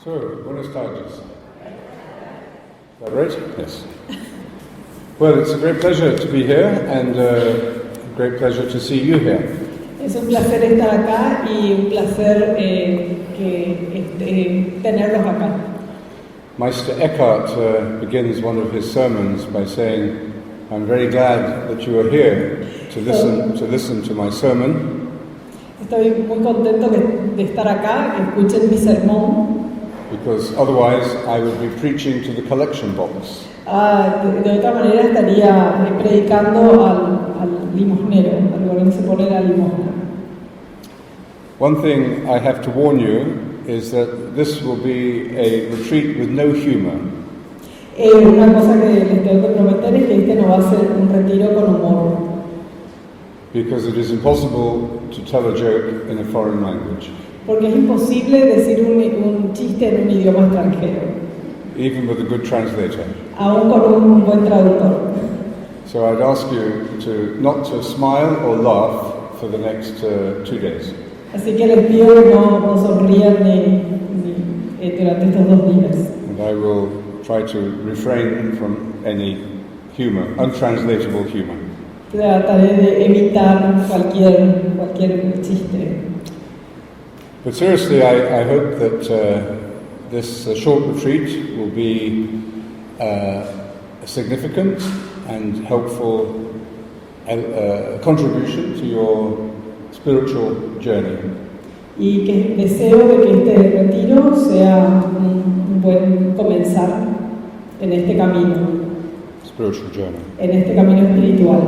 So, buenas tardes. Is that right? Yes. Well, it's a great pleasure to be here and a great pleasure to see you here. Es un placer estar acá y un placer tenerlos acá. Meister Eckhart begins one of his sermons by saying, "I'm very glad that you are here to listen to my sermon." Estoy muy contento de estar acá, que escuchen mi sermón. Because otherwise I would be preaching to the collection box. De otra manera estaría predicando al limosnero, al lugar donde se pone la limosna. One thing I have to warn you is that this will be a retreat with no humor. Una cosa que les tengo que prometer es que este no va a ser un retiro con humor. Because it is impossible to tell a joke in a foreign language. Porque es imposible decir un chiste en un idioma extranjero. Even with a good translator. Aún con un buen traductor. So I'd ask you not to smile or laugh for the next 2 days. Así que les pido que no sonrían durante estos 2 días. And I will try to refrain from any humor, untranslatable humor. Trataré de evitar cualquier chiste. But seriously, I hope that this short retreat will be a significant and helpful contribution to your spiritual journey. Y que deseo de que este retiro sea un buen comenzar en este camino. Spiritual journey. En este camino espiritual.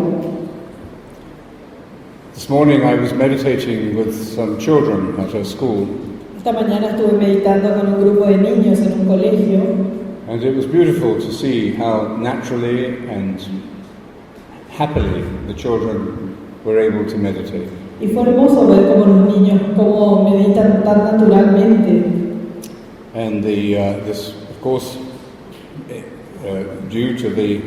This morning I was meditating with some children at a school. Esta mañana estuve meditando con un grupo de niños en un colegio. And it was beautiful to see how naturally and happily the children were able to meditate. Y fue hermoso ver cómo los niños cómo meditan tan naturalmente. And this, of course, due to the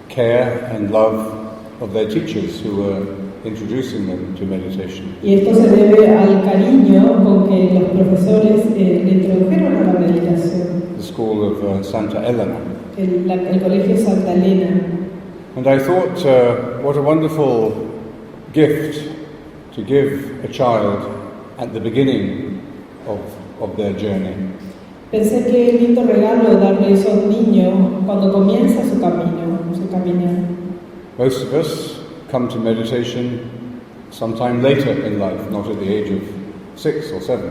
care and love of their teachers who were introducing them to meditation. Y esto se debe al cariño con que los profesores le introdujeron a la meditación. The school of Santa Elena. El colegio Santa Elena. And I thought, what a wonderful gift to give a child at the beginning of their journey. Pensé que es lindo regalo darle eso a un niño cuando comienza su camino, su caminar. Most of us come to meditation sometime later in life, not at the age of 6 or 7.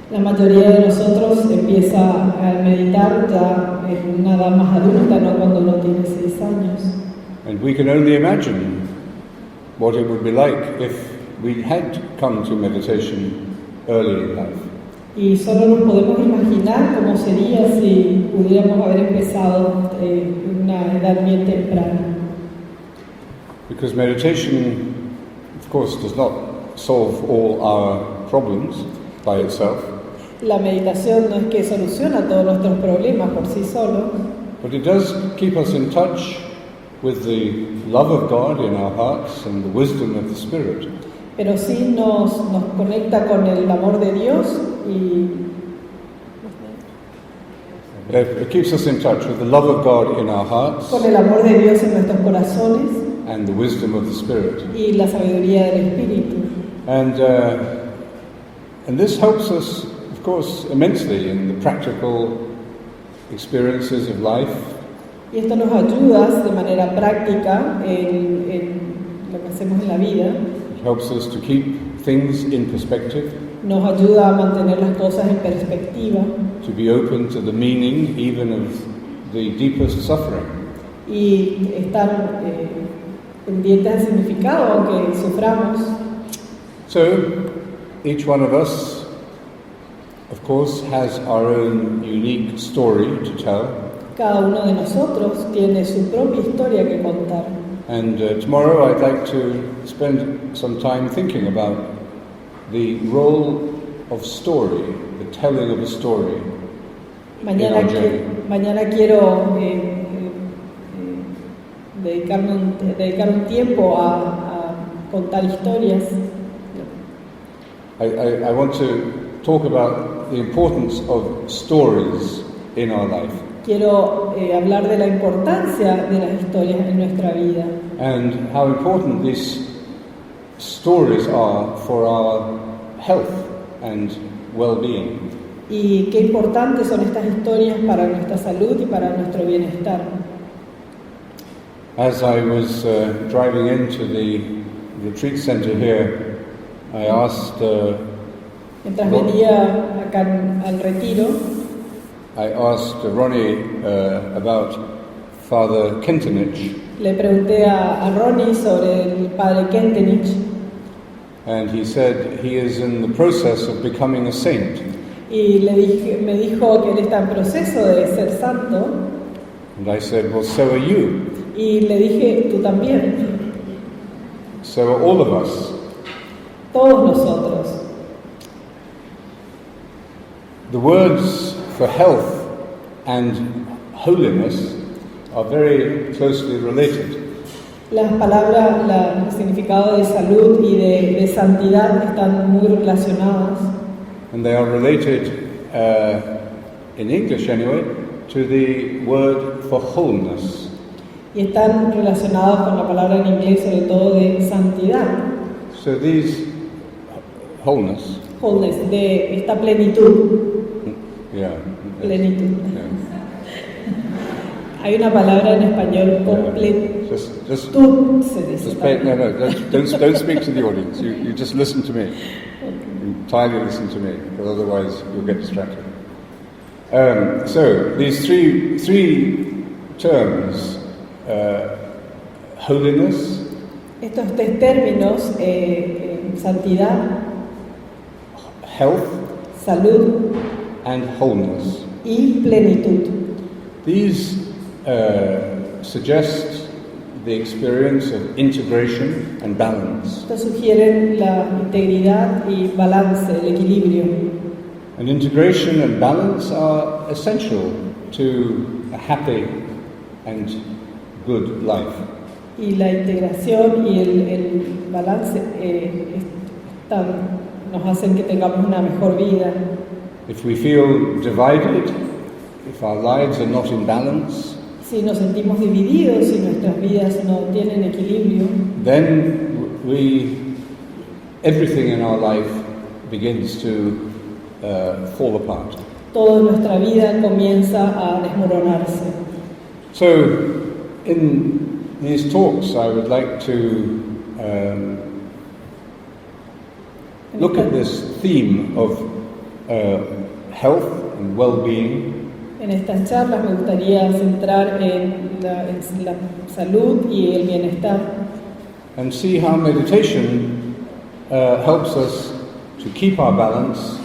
La mayoría de nosotros empieza a meditar ya en una edad más adulta, no cuando uno tiene 6 años. And we can only imagine what it would be like if we had come to meditation early in life. Y solo nos podemos imaginar cómo sería si pudiéramos haber empezado en una edad bien temprana. Because meditation, of course, does not solve all our problems by itself. La meditación no es que soluciona todos nuestros problemas por sí solo. But it does keep us in touch with the love of God in our hearts and the wisdom of the Spirit. Pero sí nos conecta con el amor de Dios y It keeps us in touch with the love of God in our hearts con el amor de Dios en nuestros corazones and the wisdom of the Spirit. y la sabiduría del Espíritu. And this helps us, of course, immensely in the practical experiences of life. Y esto nos ayuda de manera práctica en lo que hacemos en la vida. It helps us to keep things in perspective. Nos ayuda a mantener las cosas en perspectiva. To be open to the meaning even of the deepest suffering. Y estar pendientes del significado, aunque suframos. So, each one of us, of course, has our own unique story to tell. Cada uno de nosotros tiene su propia historia que contar. And tomorrow I'd like to spend some time thinking about the role of story, the telling of a story. Mañana quiero dedicar un tiempo a contar historias. I want to talk about the importance of stories in our life. Quiero hablar de la importancia de las historias en nuestra vida And how important these stories are for our health and well-being. y qué importantes son estas historias para nuestra salud y para nuestro bienestar. As I was driving into the retreat center here, I asked Mientras venía acá al retiro, Ronnie about Father Kentenich, le pregunté a Ronnie sobre el padre Kentenich and he said he is in the process of becoming a saint. y me dijo que él está en proceso de ser santo, And I said, well, so are you. y le dije, tú también, So are all of us. todos nosotros. The words for health and holiness are very closely related. Las palabras, el significado de salud y de santidad están muy relacionadas. And they are related, in English anyway, to the word for wholeness. Y están relacionados con la palabra en inglés, sobre todo de santidad, So these wholeness, wholeness, de esta plenitud. yeah, Plenitud. yeah. Hay una palabra en español, completud, Just se dice. pay, no, don't speak to the audience. You just listen to me. You entirely listen to me, because otherwise you'll get distracted. So these three terms, holiness, Estos tres términos, santidad, health, salud and wholeness. y plenitud. These suggest the experience of integration and balance. Estos sugieren la integridad y balance, el equilibrio. And integration and balance are essential to a happy and good life. Y la integración y el balance nos hacen que tengamos una mejor vida. If we feel divided, if our lives are not in balance, Si nos sentimos divididos, si nuestras vidas no tienen equilibrio, then everything in our life begins to fall apart. toda nuestra vida comienza a desmoronarse. So, in these talks, I would like to look at this theme of health and well-being. En estas charlas me gustaría centrar en la salud y el bienestar And see how meditation helps us to keep our balance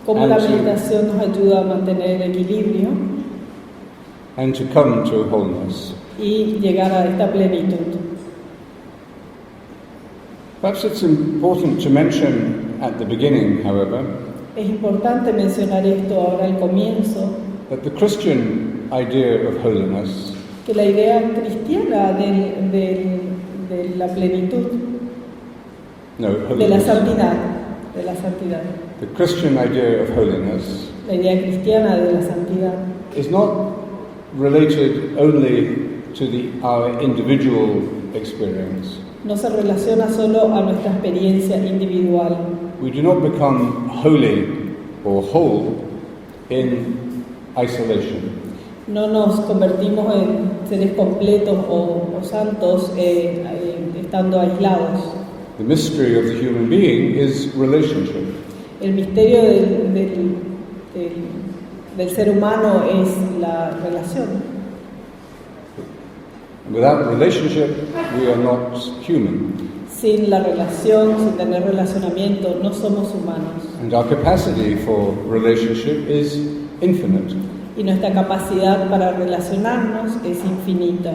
cómo la meditación nos ayuda a mantener el equilibrio and to come to wholeness. y llegar a esta plenitud. Perhaps it's important to mention at the beginning, however, Es importante mencionar esto ahora al comienzo, that the Christian idea of holiness que la idea cristiana de la plenitud, no, de la holiness. santidad, The Christian idea of holiness la idea cristiana de la santidad is not related only to our individual experience. no se relaciona solo a nuestra experiencia individual. We do not become holy or whole in isolation. No nos convertimos en seres completos o santos estando aislados. The mystery of the human being is relationship. El misterio del ser humano es la relación. Without relationship, we are not human. Sin la relación, sin tener relacionamiento, no somos humanos. And our capacity for relationship is infinite. Y nuestra capacidad para relacionarnos es infinita.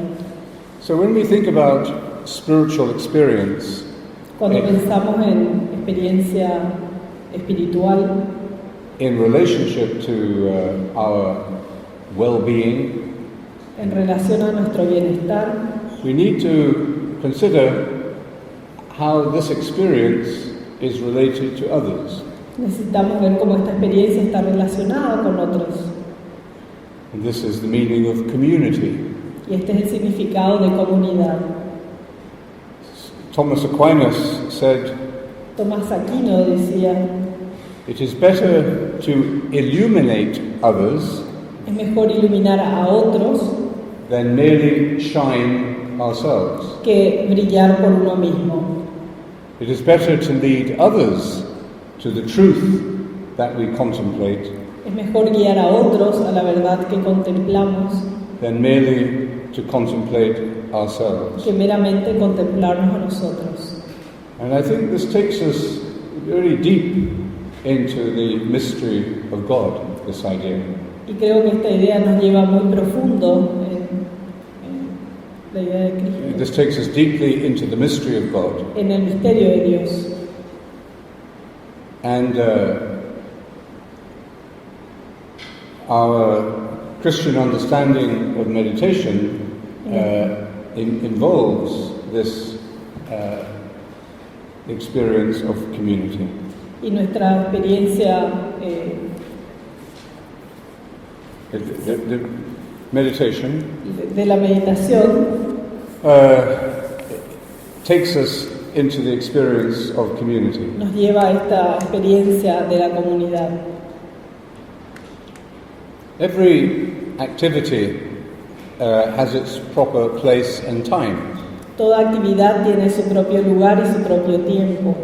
So when we think about spiritual experience, Cuando pensamos en experiencia espiritual, in relationship to our well-being, en relación a nuestro bienestar, we need to consider how this experience is related to others. Necesitamos ver cómo esta experiencia está relacionada con otros. And this is the meaning of community. Y este es el significado de comunidad. Thomas Aquinas said, Tomás Aquino decía, "It is better to illuminate others es mejor iluminar a otros than merely shine ourselves. que brillar por uno mismo. It is better to lead others to the truth that we contemplate Es mejor guiar a otros a la verdad que contemplamos than merely to contemplate ourselves." que meramente contemplarnos a nosotros. And I think this takes us very deep into the mystery of God, this idea. Y creo que esta idea nos lleva muy profundo en la idea de Cristo, This takes us deeply into the mystery of God. en el misterio de Dios. And our Christian understanding of meditation involves this experience of community. Y nuestra experiencia The meditation de la meditación takes us into the experience of community. nos lleva a esta experiencia de la comunidad. Every activity has its proper place and time. Toda actividad tiene su propio lugar y su propio tiempo.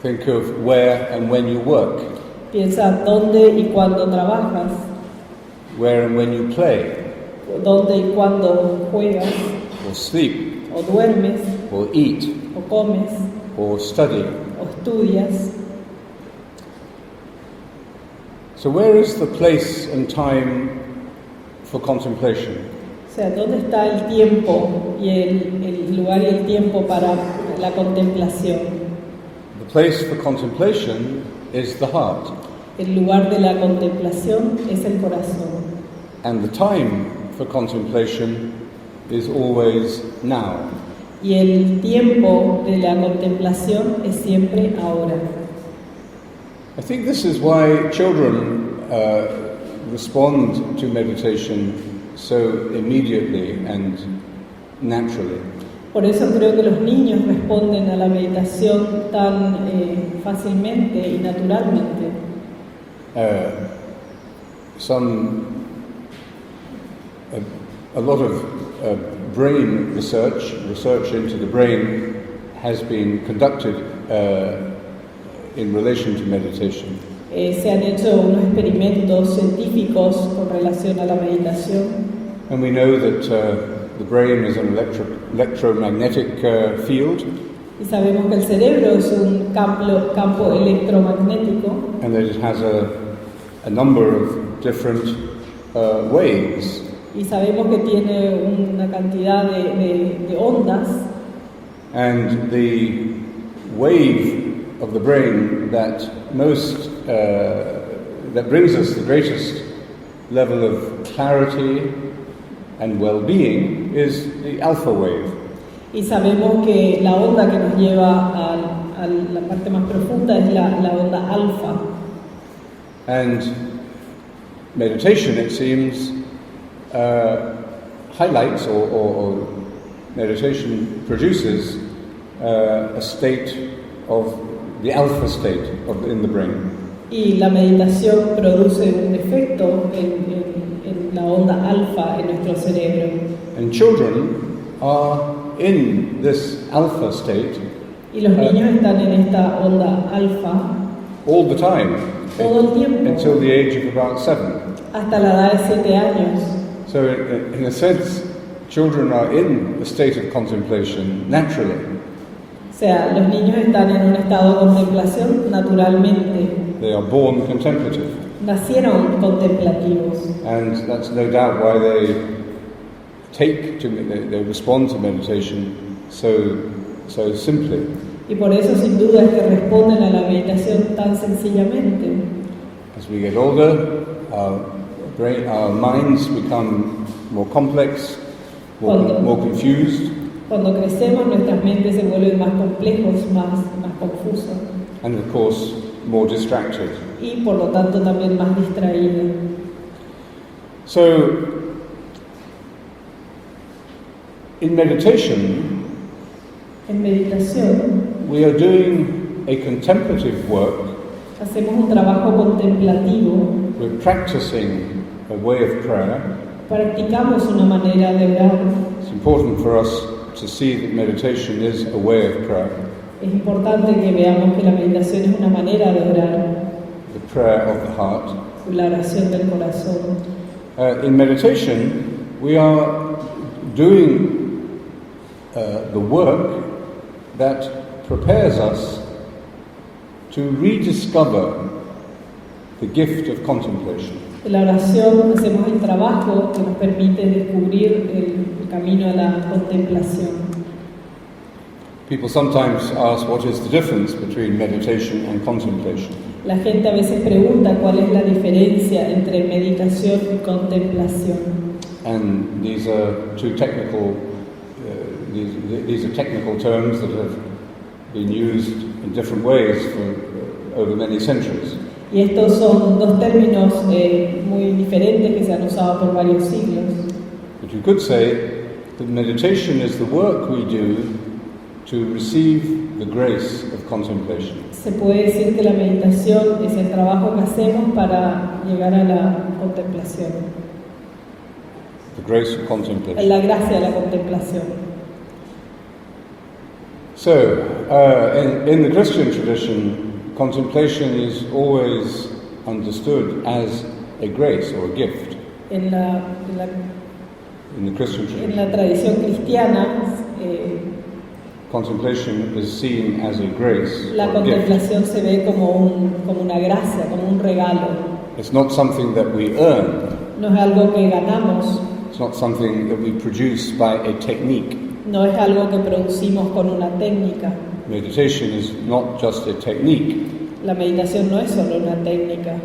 Think of where and when you work, Piensa dónde y cuándo trabajas, where and when you play, dónde y cuándo juegas, or sleep, o duermes, or eat, o comes, or study. o estudias. So where is the place and time for contemplation? O sea, ¿dónde está el tiempo y el lugar y el tiempo para la contemplación? The place for contemplation is the heart, El lugar de la contemplación es el corazón. and the time for contemplation is always now. Y el tiempo de la contemplación es siempre ahora. I think this is why children respond to meditation so immediately and naturally. Por eso creo que los niños responden a la meditación tan fácilmente y naturalmente. A lot of brain research into the brain has been conducted in relation to meditation. Se han hecho unos experimentos científicos con relación a la meditación. And we know that the brain is an electromagnetic field, Y sabemos que el cerebro es un campo electromagnético and that it has a number of different waves. y sabemos que tiene una cantidad de ondas, And the wave of the brain that that brings us the greatest level of clarity and well-being is the alpha wave. y sabemos que la onda que nos lleva a la parte más profunda es la onda alfa. And meditation, it seems, highlights or meditation produces a state of the alpha state in the brain. Y la meditación produce un efecto en la onda alfa en nuestro cerebro. And children are in this alpha state Y los niños están en esta onda alfa all the time, todo el tiempo, until the age of about 7. hasta la edad de 7 años. So in a sense, children are in a state of contemplation naturally. O sea, los niños están en un estado de contemplación naturalmente. They are born contemplative. Nacieron contemplativos. And that's no doubt why they respond to meditation so simply. Y por eso sin duda es que responden a la meditación tan sencillamente. As we get older, our minds become more complex, more confused, Cuando crecemos nuestras mentes se vuelven más complejos, más confusos. and of course more distracted. y por lo tanto también más distraída. So, in meditation, En meditación we are doing a contemplative work. hacemos un trabajo contemplativo, We're practicing a way of prayer. practicamos una manera de orar. It's important for us to see that meditation is a way of prayer, Es importante que veamos que la meditación es una manera de orar, the prayer of the heart. la oración del corazón. In meditation, we are doing the work that prepares us to rediscover the gift of contemplation. En la oración hacemos el trabajo que nos permite descubrir el camino a la contemplación. People sometimes ask what is the difference between meditation and contemplation. La gente a veces pregunta cuál es la diferencia entre meditación y contemplación. And these are two technical, these are technical terms that have been used in different ways for over many centuries. Y estos son dos términos muy diferentes que se han usado por varios siglos. But you could say that meditation is the work we do to receive the grace of contemplation. Se puede decir que la meditación es el trabajo que hacemos para llegar a la contemplación, The grace of contemplation. la gracia de la contemplación. So, in the Christian tradition, contemplation is always understood as a grace or a gift. En la In the Christian En tradition, la tradición cristiana, contemplation is seen as a grace la or a gift. contemplación se ve como una gracia, como un regalo. It's not something that we earn. No es algo que ganamos, It's not something that we produce by a technique. no es algo que producimos con una técnica. Meditation is not just a technique. La meditación no es solo una técnica.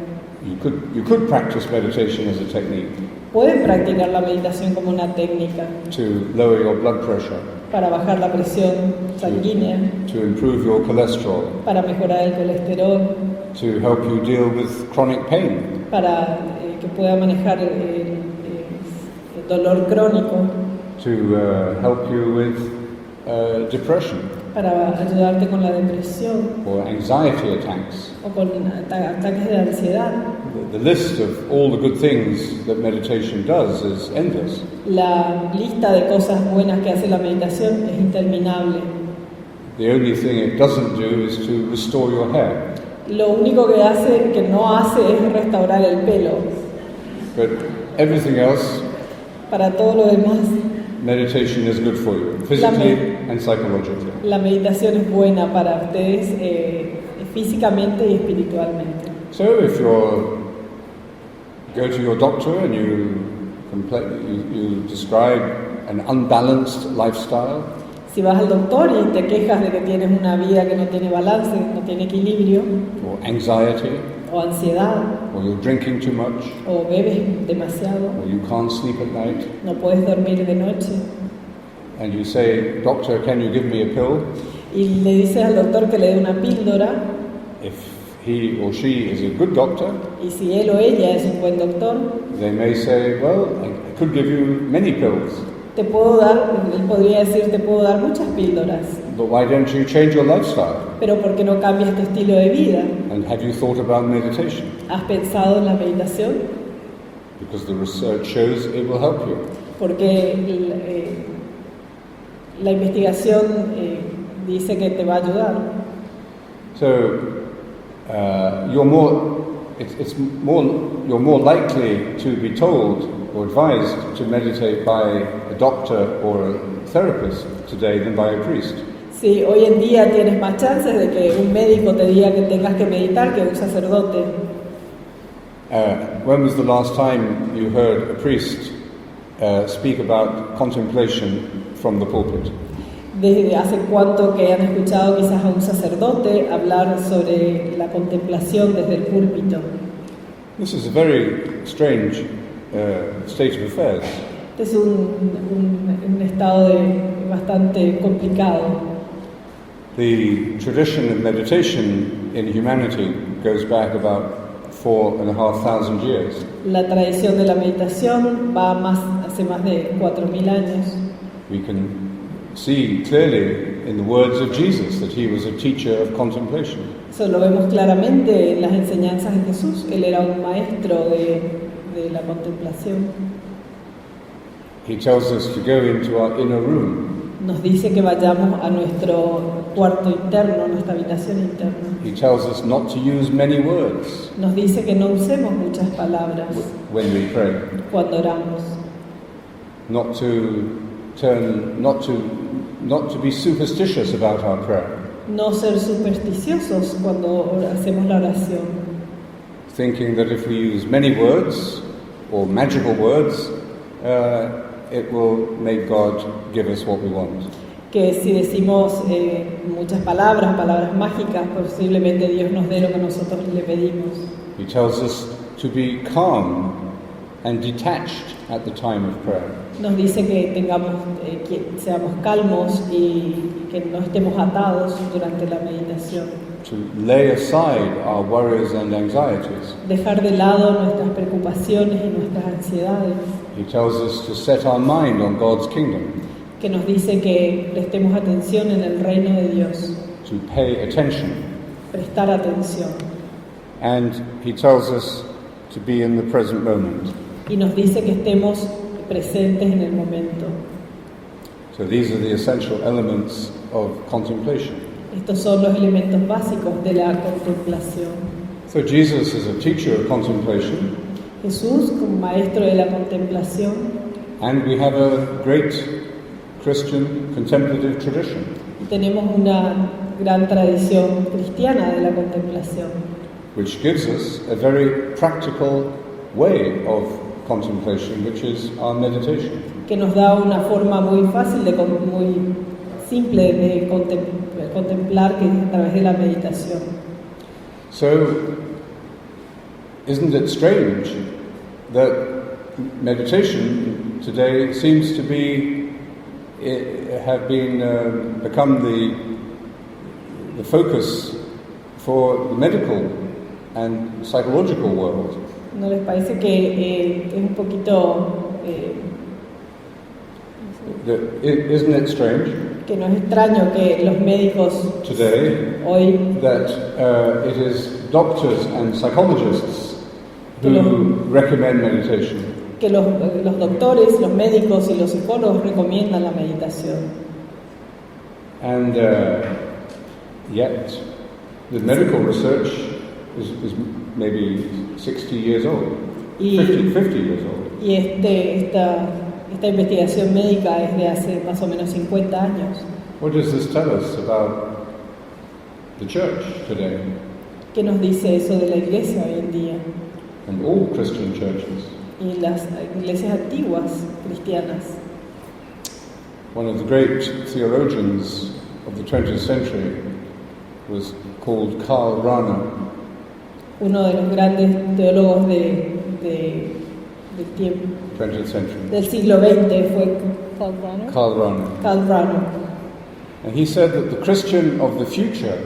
You could practice meditation as a technique Pueden practicar la meditación como una técnica to lower your blood pressure, para bajar la presión sanguínea, to improve your cholesterol, para mejorar el colesterol, to help you deal with chronic pain, para que pueda manejar el dolor crónico, to help you with depression para ayudarte con la depresión or anxiety attacks. o con ataques de ansiedad. The list of all the good things that meditation does is endless. La lista de cosas buenas que hace la meditación es interminable. The only thing it doesn't do is to restore your hair. Lo único que no hace es restaurar el pelo. But everything else, Para todo lo demás, meditation is good for you, physically and psychologically. la meditación es buena para ustedes físicamente y espiritualmente. So if you go to your doctor and you describe an unbalanced lifestyle, Si vas al doctor y te quejas de que tienes una vida que no tiene balance, no tiene equilibrio, or anxiety, o ansiedad, or you're drinking too much, o bebes demasiado, or you can't sleep at night, no puedes dormir de noche, and you say, "Doctor, can you give me a pill?" y le dices al doctor que le dé una píldora, If he or she is a good doctor, y si él o ella es un buen doctor, they may say, "Well, I could give you many pills, él podría decir, te puedo dar muchas píldoras, but why don't you change your lifestyle? pero ¿por qué no cambias tu estilo de vida? And have you thought about meditation? ¿Has pensado en la meditación? Because the research shows it will help you." Porque la investigación dice que te va a ayudar. So you're more likely to be told or advised to meditate by a doctor or a therapist today than by a priest. Sí, hoy en día tienes más chances de que un médico te diga que tengas que meditar que un sacerdote. When was the last time you heard a priest speak about contemplation from the pulpit? ¿Desde hace cuánto que han escuchado quizás a un sacerdote hablar sobre la contemplación desde el púlpito? This is a very strange state of affairs. Este es un estado bastante complicado. The tradition of meditation in humanity goes back about 4,500 years. La tradición de la meditación va hace más de 4.000 años. We can see clearly in the words of Jesus that he was a teacher of contemplation. Eso lo vemos claramente en las enseñanzas de Jesús. Él era un maestro de la contemplación. He tells us to go into our inner room. Nos dice que vayamos a nuestro cuarto interno, nuestra habitación interna. He tells us not to use many words Nos dice que no usemos muchas palabras when we pray, cuando oramos. not to be superstitious about our prayer, No ser supersticiosos cuando hacemos la oración. thinking that if we use many words or magical words, it will make God give us what we want. Que si decimos muchas palabras mágicas, posiblemente Dios nos dé lo que nosotros le pedimos. He tells us to be calm and detached at the time of prayer, Nos dice que que seamos calmos y que no estemos atados durante la meditación. to lay aside our worries and anxieties. Dejar de lado nuestras preocupaciones y nuestras ansiedades. He tells us to set our mind on God's kingdom, Que nos dice que prestemos atención en el reino de Dios. to pay attention. Prestar atención. And he tells us to be in the present moment. Y nos dice que estemos presentes en el momento. So these are the essential elements of contemplation. Estos son los elementos básicos de la contemplación. So Jesus is a teacher of contemplation, Jesús como maestro de la contemplación, and we have a great Christian contemplative tradition. y tenemos una gran tradición cristiana de la contemplación, which gives us a very practical way of contemplation, which is our meditation. que nos da una forma muy fácil, muy simple de contemplar, que es a través de la meditación. So, isn't it strange that meditation today seems to become the focus for the medical and psychological world? ¿No les parece que es un poquito, Isn't it strange que no es extraño que los médicos today hoy, that it is doctors and psychologists who Hello. recommend meditation? que los doctores, los médicos y los psicólogos recomiendan la meditación? And yet the medical research is maybe 60 years old, 50 years old. Y esta investigación médica es de hace más o menos 50 años. What does this tell us about the church today ¿Qué nos dice eso de la iglesia hoy en día? and all Christian churches? Y las iglesias antiguas cristianas. One of the great theologians of the 20th century was called Karl Rahner. Uno de los grandes teólogos del tiempo, 20th century. del siglo XX fue Karl Rahner. Karl Rahner. And he said that the Christian of the future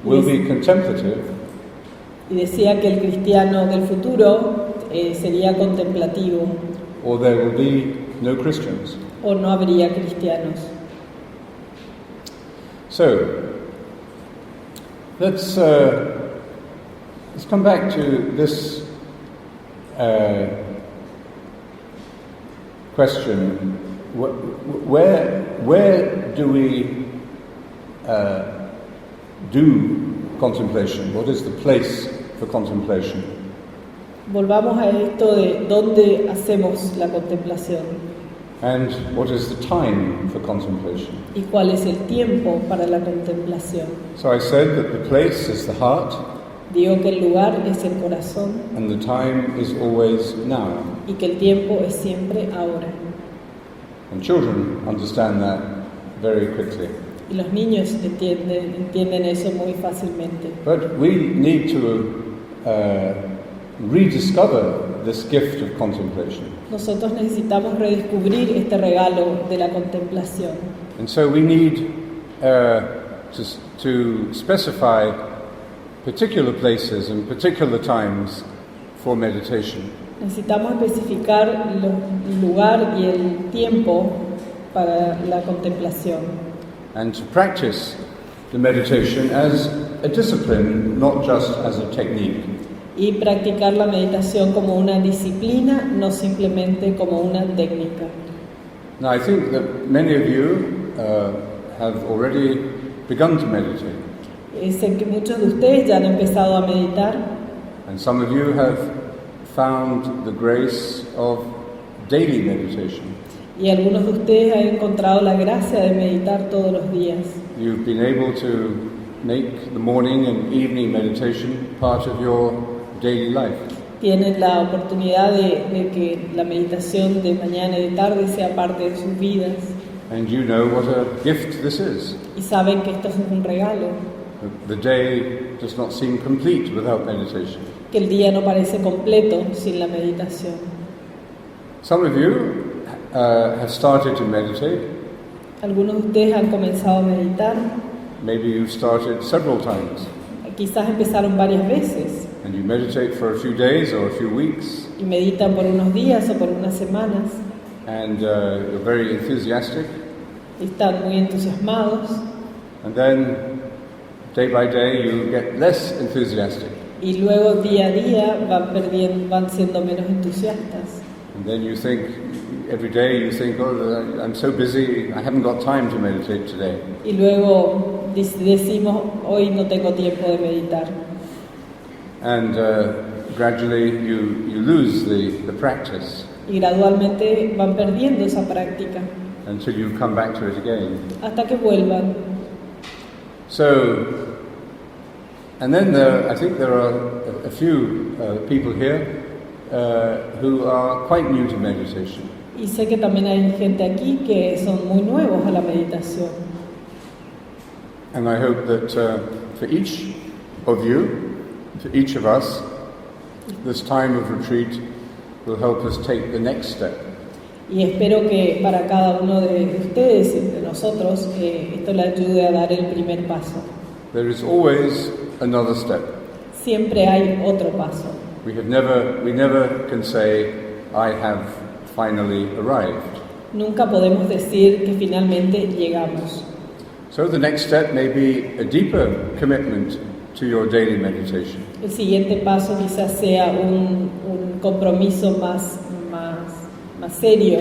will be contemplative, Y decía que el cristiano del futuro sería contemplativo, or there will be no Christians. o no habría cristianos. So, let's come back to this question. Where do we do contemplation? What is the place for contemplation? Volvamos a esto de dónde hacemos la contemplación And what is the time for contemplation? y cuál es el tiempo para la contemplación. So I said that the place is the heart, Digo que el lugar es el corazón and the time is always now. y que el tiempo es siempre ahora. And children understand that very quickly. Y los niños entienden eso muy fácilmente. But we need to rediscover this gift of contemplation. Nosotros necesitamos redescubrir este regalo de la contemplación. And so we need to specify particular places and particular times for meditation. Necesitamos especificar el lugar y el tiempo para la contemplación. And to practice the meditation as a discipline, not just as a technique. Y practicar la meditación como una disciplina, no simplemente como una técnica. Now, I think that many of you have already begun to meditate. Sé que muchos de ustedes ya han empezado a meditar And some of you have found the grace of daily meditation. y algunos de ustedes han encontrado la gracia de meditar todos los días. You've been able to make the morning and evening meditation part of your daily life. Tienen la oportunidad de que la meditación de mañana y de tarde sea parte de sus vidas And you know what a gift this is. y saben que esto es un regalo, The day does not seem complete without meditation. que el día no parece completo sin la meditación. Some of you have started to meditate. Algunos de ustedes han comenzado a meditar, Maybe you've started several times. quizás empezaron varias veces And you meditate for a few days or a few weeks. y meditan por unos días o por unas semanas And you're very enthusiastic. y están muy entusiasmados And then day by day you get less enthusiastic. y luego día a día van siendo menos entusiastas. And then you think, every day you think, oh, I'm so busy, I haven't got time to meditate today. Y luego decimos, hoy no tengo tiempo de meditar. And gradually you lose the practice Y gradualmente van perdiendo esa práctica until you come back to it again. hasta que vuelvan. So, and then I think there are a few people here who are quite new to meditation. Y sé que también hay gente aquí que son muy nuevos a la meditación. And I hope that for each of you, for each of us, this time of retreat will help us take the next step. Y espero que para cada uno de ustedes y de nosotros esto le ayude a dar el primer paso. There is always another step. Siempre hay otro paso. We never can say, I have finally arrived. Nunca podemos decir que finalmente llegamos. So the next step may be a deeper commitment to your daily meditation. El siguiente paso quizás sea un compromiso más serio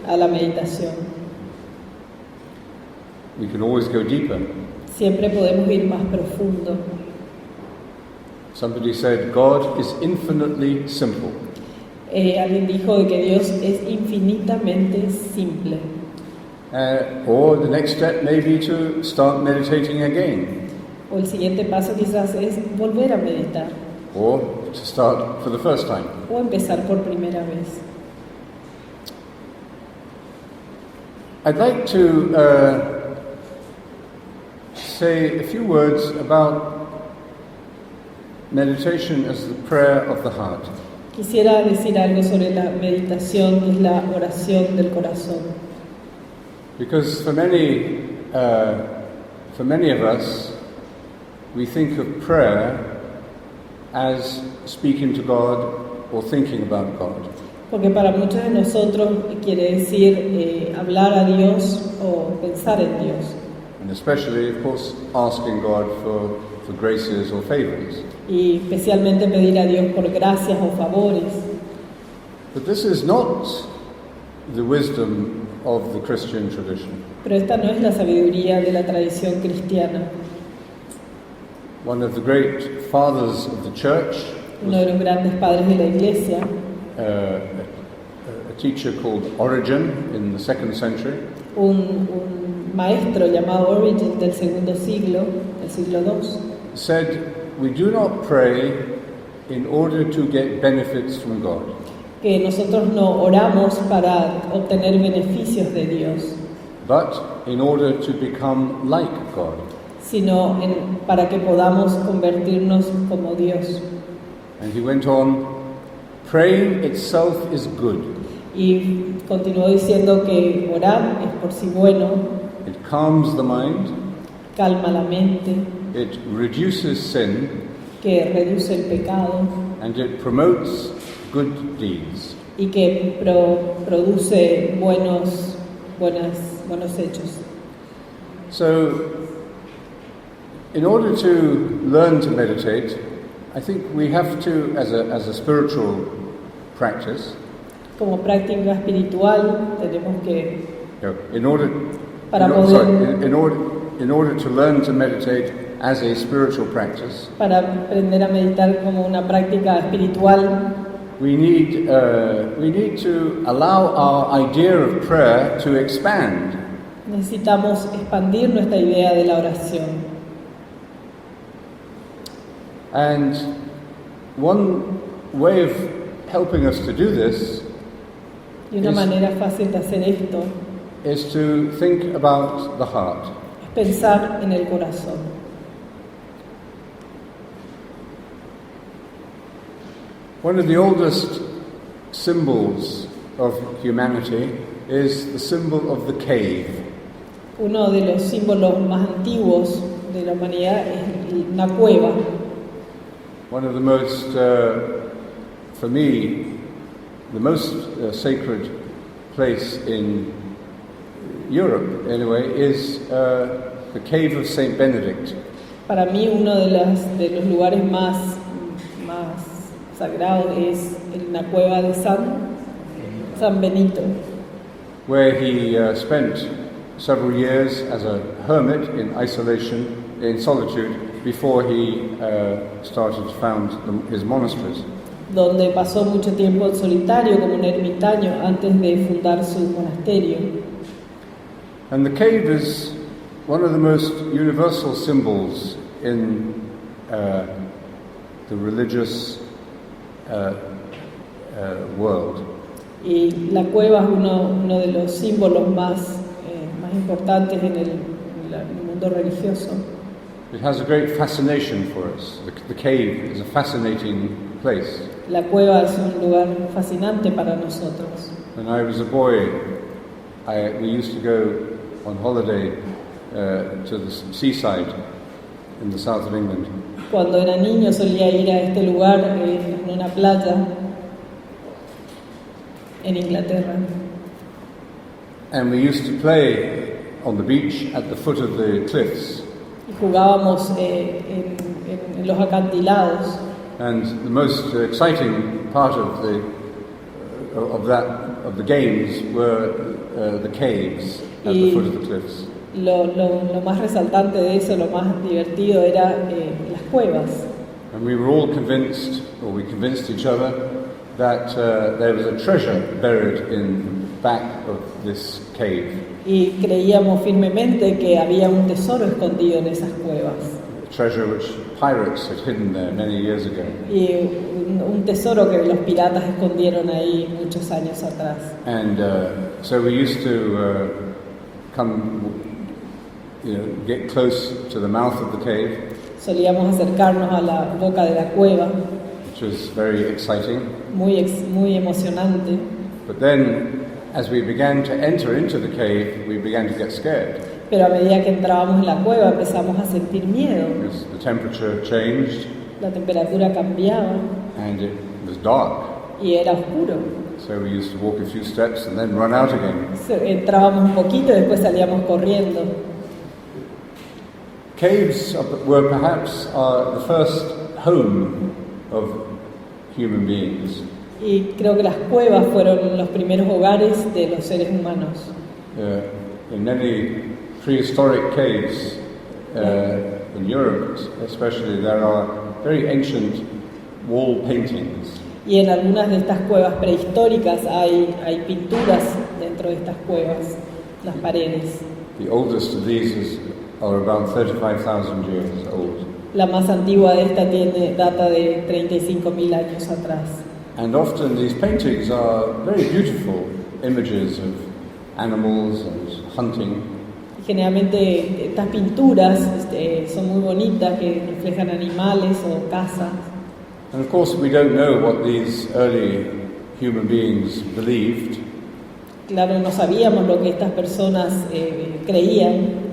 a la meditación. We can always go deeper. Siempre podemos ir más profundo. Somebody said, God is infinitely simple. Alguien dijo de que Dios es infinitamente simple. Or the next step may be to start meditating again. O el siguiente paso quizás es volver a meditar. Or to start for the first time. O empezar por primera vez. I'd like to say a few words about meditation as the prayer of the heart. Quisiera decir algo sobre la meditación, que es la oración del corazón. Because for many of us, we think of prayer as speaking to God or thinking about God. Porque para muchos de nosotros quiere decir hablar a Dios o pensar en Dios. And especially, of course, asking God for graces or favors. Y especialmente pedir a Dios por gracias o favores. But this is not the wisdom of the Christian tradition. Pero esta no es la sabiduría de la tradición cristiana. One of the great fathers of the church, Uno de los grandes padres de la iglesia, a teacher called Origen in the 2nd century, un maestro llamado Origen del segundo siglo, del siglo II, said, we do not pray in order to get benefits from God, que nosotros no oramos para obtener beneficios de Dios, but in order to become like God. sino para que podamos convertirnos como Dios. And he went on, praying itself is good. Y continuó diciendo que orar es por sí bueno, It calms the mind, calma la mente, it reduces sin, que reduce el pecado and it promotes good deeds. y que produce buenos hechos. So, in order to learn to meditate, I think we have to, as a spiritual practice, Como práctica espiritual tenemos que, in order to learn to meditate as a spiritual practice, para aprender a meditar como una práctica espiritual, we need to allow our idea of prayer to expand. necesitamos expandir nuestra idea de la oración. And one way of helping us to do this Y una manera fácil de hacer esto is to think about the heart. es pensar en el corazón. One of the oldest symbols of humanity is the symbol of the cave. Uno de los símbolos más antiguos de la humanidad es una cueva. One of the most, for me, the most sacred place in Europe, anyway, is the cave of Saint Benedict. Para mí uno de los lugares más sagrados es la cueva de San Benito, where he spent several years as a hermit in isolation, in solitude, before he started to found his monasteries. donde pasó mucho tiempo en solitario como un ermitaño antes de fundar su monasterio. And the cave is one of the most universal symbols in the religious world. Y la cueva es uno de los símbolos más importantes en el mundo religioso. It has a great fascination for us. The cave is a fascinating place. La cueva es un lugar fascinante para nosotros. When I was a boy, we used to go on holiday to the seaside in the south of England. Cuando era niño solía ir a este lugar en una playa en Inglaterra. And we used to play on the beach at the foot of the cliffs. Y jugábamos en los acantilados. And the most exciting part of the games were the caves at the foot of the cliffs. Lo más resaltante de eso, lo más divertido era las cuevas. And we were all convinced, or we convinced each other, that there was a treasure buried in the back of this cave. Y creíamos firmemente que había un tesoro escondido en esas cuevas. A treasure which pirates had hidden there many years ago. Y un tesoro que los piratas escondieron ahí muchos años atrás. And so we used to get close to the mouth of the cave. Solíamos acercarnos a la boca de la cueva. Which was very exciting. Muy emocionante. But then, as we began to enter into the cave, we began to get scared. Pero a medida que entrábamos en la cueva empezamos a sentir miedo. Because the temperature changed. La temperatura cambiaba. And it was dark. Y era oscuro. So we used to walk a few steps and then run out again. Entrábamos un poquito y después salíamos corriendo. Caves were perhaps the first home of human beings. Y creo que las cuevas fueron los primeros hogares de los seres humanos. In many prehistoric caves in Europe, especially, there are very ancient wall paintings. Y en algunas de estas cuevas prehistóricas hay pinturas dentro de estas cuevas, las paredes. The oldest of these are about 35,000 years old. La más antigua de esta data de 35.000 años atrás. And often these paintings are very beautiful images of animals and hunting. Y generalmente estas pinturas son muy bonitas, que reflejan animales o caza. And of course we don't know what these early human beings believed. Claro, no sabíamos lo que estas personas creían.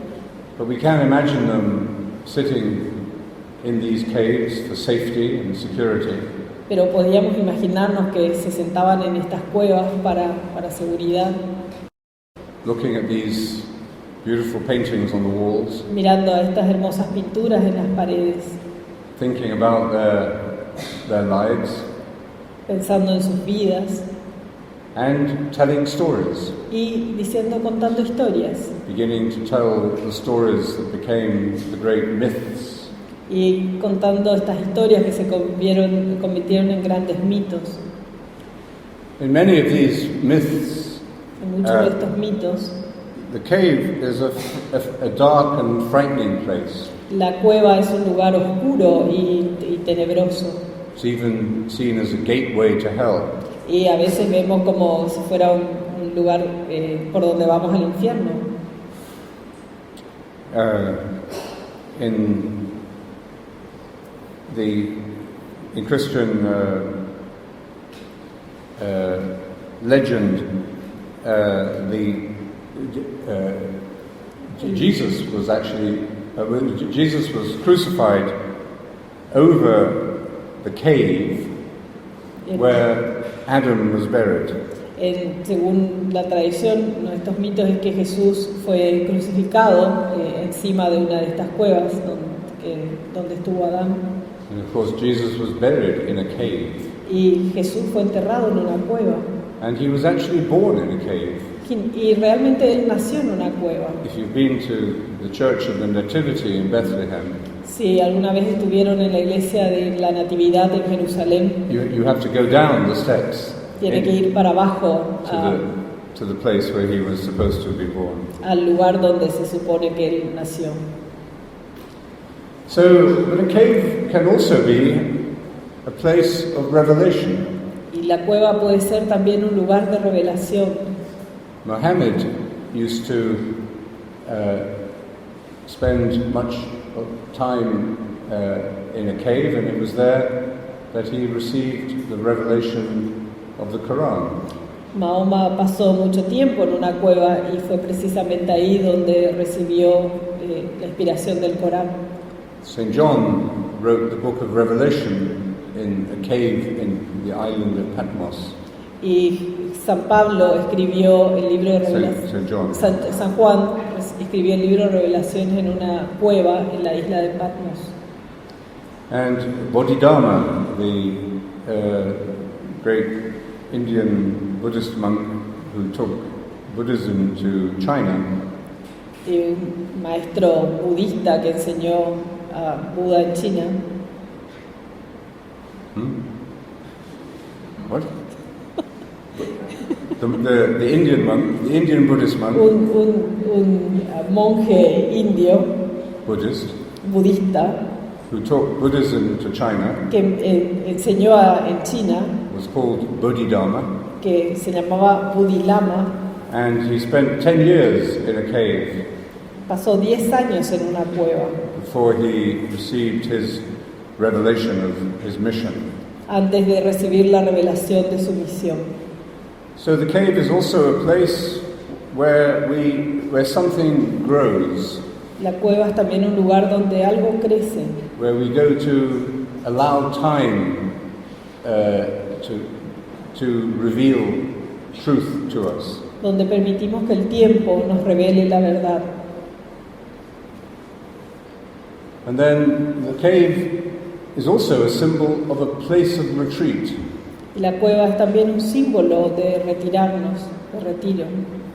But we can imagine them sitting in these caves for safety and security. Pero podíamos imaginarnos que se sentaban en estas cuevas para seguridad, Looking at these beautiful paintings on the walls, mirando a estas hermosas pinturas en las paredes, thinking about their lives, pensando en sus vidas and telling stories, y contando historias, beginning to tell the stories that became the great myths. y contando estas historias que se convirtieron en grandes mitos. In many of these myths, En muchos de estos mitos, the cave is a dark and frightening place. la cueva es un lugar oscuro y tenebroso. It's even seen as a gateway to hell. Y a veces vemos como si fuera un lugar por donde vamos al infierno. In Christian legend, Jesus was crucified over the cave where Adam was buried. Según la tradición, uno de estos mitos es que Jesús fue crucificado encima de una de estas cuevas donde estuvo Adán. And of course, Jesus was buried in a cave. Y Jesús fue enterrado en una cueva. And he was actually born in a cave. Y realmente él nació en una cueva. If you've been to the Church of the Nativity in Bethlehem, Si alguna vez estuvieron en la iglesia de la Natividad en Jerusalén, you have to go down the steps tiene que ir para abajo to the place where he was supposed to be born. al lugar donde se supone que él nació. But a cave can also be a place of revelation. Y la cueva puede ser también un lugar de revelación. Muhammad used to spend much time in a cave, and it was there that he received the revelation of the Quran. Mahoma pasó mucho tiempo en una cueva y fue precisamente ahí donde recibió la inspiración del Corán. St. John wrote the book of Revelation in a cave in the island of Patmos. Y San Pablo escribió el libro de Revelación. San Juan escribió el libro de Revelaciones en una cueva en la isla de Patmos. And Bodhidharma, the great Indian Buddhist monk who took Buddhism to China, Y un maestro budista que enseñó a Buda en China. What? The Indian monk, the Indian Buddhist monk, Un monje indio, budista, who taught Buddhism to China, que enseñó en China, was called Bodhidharma, que se llamaba Bodhilama. And he spent 10 years in a cave. Pasó 10 años en una cueva. Before he received his revelation of his mission. Antes de recibir la revelación de su misión. So the cave is also a place where something grows. La cueva es también un lugar donde algo crece. Where we go to allow time to reveal truth to us. Donde permitimos que el tiempo nos revele la verdad. And then the cave is also a symbol of a place of retreat. Y la cueva es también un símbolo de retirarnos, de retiro.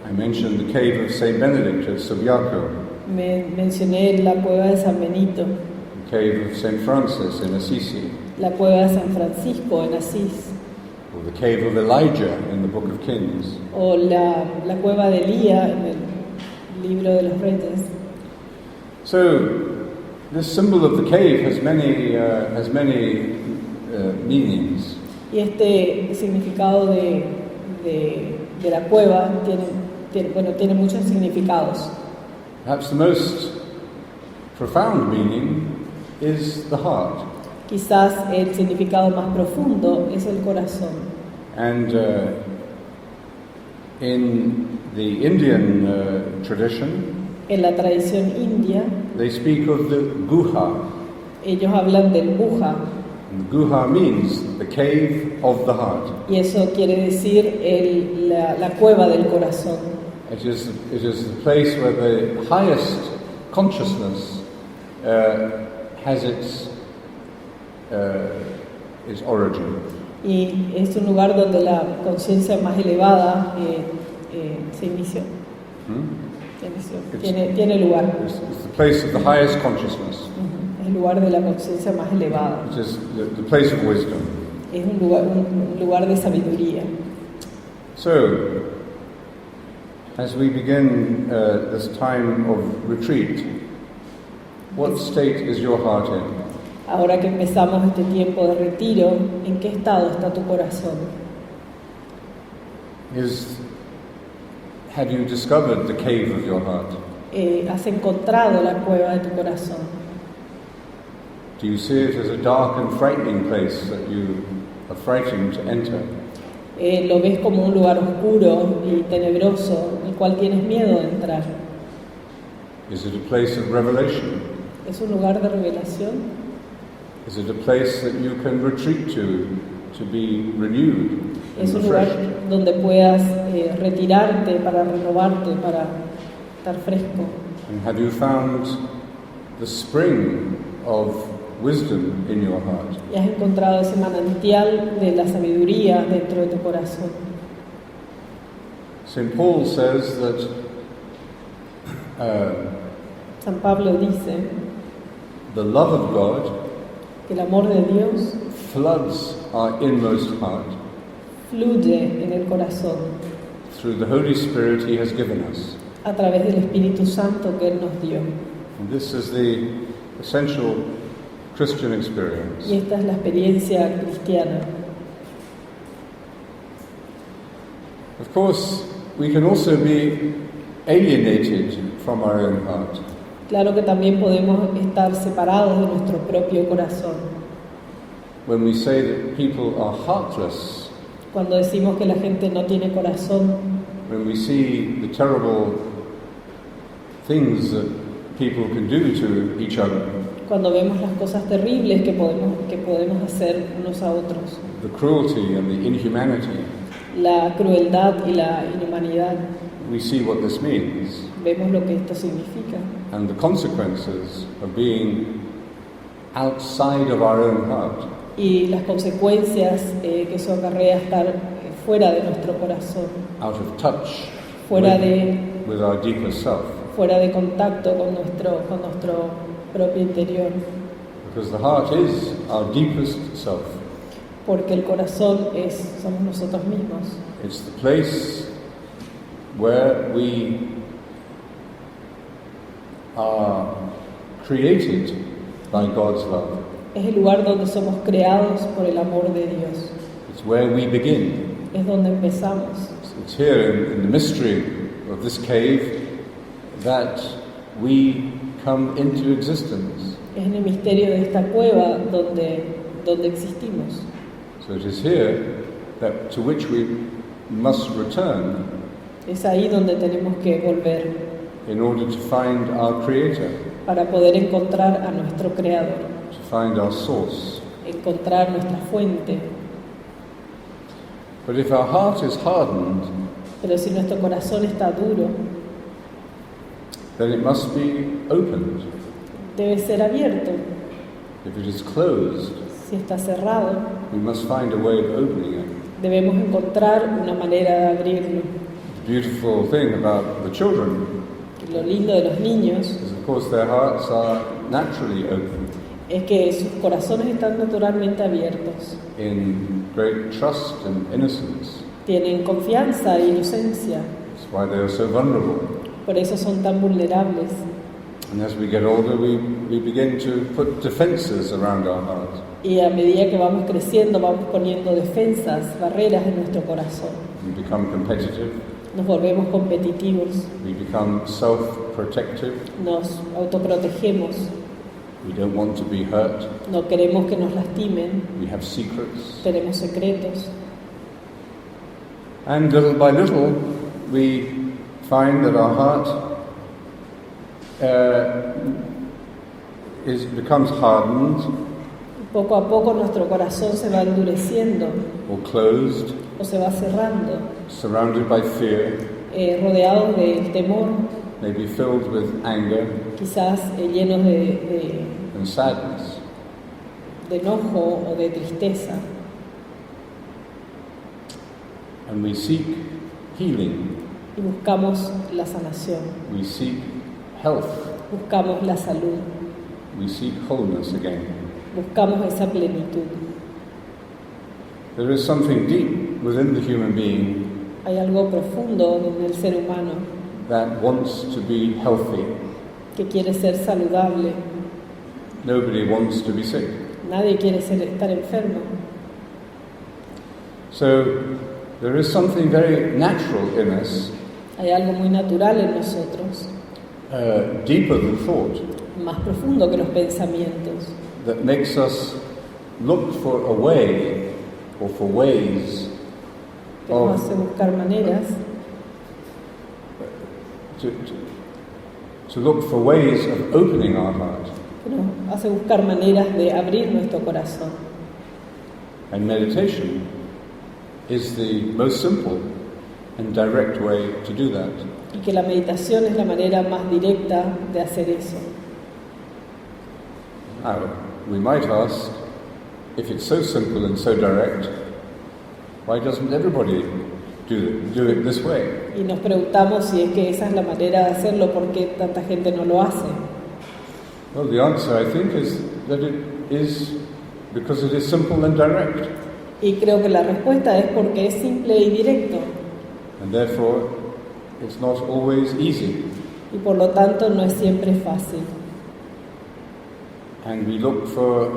I mentioned the cave of Saint Benedict at Subiaco. Mencioné la cueva de San Benito. The cave of Saint Francis in Assisi. La cueva de San Francisco en Asís. Or the cave of Elijah in the Book of Kings. O la cueva de Elías en el libro de los Reyes. So, this symbol of the cave has many meanings. Y este significado de la cueva tiene muchos significados. Perhaps the most profound meaning is the heart. Quizás el significado más profundo es el corazón. And in the Indian tradition, en la tradición india, they speak of the guha. Ellos hablan del guha, And guha means the cave of the heart. y eso quiere decir la cueva del corazón. It is the place where the highest consciousness has its origin. Y es un lugar donde la conciencia más elevada se inició. Tiene lugar. It's the place of the highest consciousness. Es el lugar de la conciencia más elevada. It is the place of wisdom. Es un lugar de sabiduría. So, as we begin this time of retreat, what state is your heart in? Ahora que empezamos este tiempo de retiro, ¿en qué estado está tu corazón? Have you discovered the cave of your heart? ¿Has encontrado la cueva de tu corazón? Do you see it as a dark and frightening place that you are frightened to enter? ¿Lo ves como un lugar oscuro y tenebroso, en el cual tienes miedo de entrar? Is it a place of revelation? ¿Es un lugar de revelación? Is it a place that you can retreat to be renewed and ¿Es un lugar refreshed? donde puedas retirarte para renovarte, para estar fresco? And have you found the spring of wisdom in your heart? ¿Y has encontrado ese manantial de la sabiduría dentro de tu corazón? St. Paul says that San Pablo dice the love of God que el amor de Dios floods our inmost heart fluye en el corazón through the Holy Spirit He has given us. a través del Espíritu Santo que Él nos dio. And this is the essential Christian experience. Y esta es la experiencia cristiana. Of course, we can also be alienated from our own heart. Claro que también podemos estar separados de nuestro propio corazón. When we say that people are heartless, Cuando decimos que la gente no tiene corazón, when we see the terrible things that people can do to each other, cuando vemos las cosas terribles que podemos hacer unos a otros, the cruelty and the inhumanity, la crueldad y la inhumanidad, we see what this means vemos lo que esto significa and the consequences of being outside of our own heart. y las consecuencias que eso acarrea estar fuera de nuestro corazón, Out of touch fuera with our deepest self. fuera de contacto con nuestro propio interior, Because the heart is our deepest self. porque el corazón somos nosotros mismos. It's the place where we are created by God's love. Es el lugar donde somos creados por el amor de Dios. It's where we begin. Es donde empezamos. It's here in the mystery of this cave that we come into existence. Es en el misterio de esta cueva donde existimos. So it is here to which we must return Es ahí donde tenemos que volver in order to find our Creator, para poder encontrar a nuestro Creador, to find our source. encontrar nuestra fuente. But if our heart is hardened, Pero si nuestro corazón está duro, then it must be opened. debe ser abierto. If it is closed, Si está cerrado, we must find a way of opening it. debemos encontrar una manera de abrirlo. The beautiful thing about the children Lo lindo de los niños is, of course, their hearts are naturally open es que sus corazones están naturalmente abiertos. in great trust and innocence. Tienen confianza e inocencia. That's why they are so vulnerable. Por eso son tan vulnerables. And as we get older, we begin to put defenses around our heart. Y a medida que vamos creciendo, vamos poniendo defensas, barreras en nuestro corazón. We become competitive. Nos volvemos competitivos, We become self-protective. nos autoprotegemos, We don't want to be hurt. no queremos que nos lastimen, We have secrets. tenemos secretos. And little by little, we find that our heart becomes hardened Poco a poco nuestro corazón se va endureciendo or closed, o se va cerrando, surrounded by fear, rodeados del temor, maybe filled with anger quizás llenos and sadness. de enojo o de tristeza. And we seek healing, Y buscamos la sanación, we seek health, buscamos la salud, we seek wholeness again. buscamos esa plenitud. There is something deep within the human being Hay algo profundo en el ser humano that wants to be healthy. que quiere ser saludable. Nobody wants to be sick. Nadie quiere estar enfermo. So there is something very natural in us, Hay algo muy natural en nosotros, deeper than thought, más profundo que los pensamientos, that makes us look for a way or for ways que nos of hace buscar maneras, to look for ways of opening our heart. que nos hace buscar maneras de abrir nuestro corazón. And meditation is the most simple and direct way to do that. Y que la meditación es la manera más directa de hacer eso. Now, we might ask, if it's so simple and so direct, why doesn't everybody do it this way? Y nos preguntamos si es que esa es la manera de hacerlo, ¿por qué tanta gente no lo hace? Well, the answer, I think, is that it is because it is simple and direct, Y creo que la respuesta es porque es simple y directo, and therefore it's not always easy. y por lo tanto no es siempre fácil. And we look for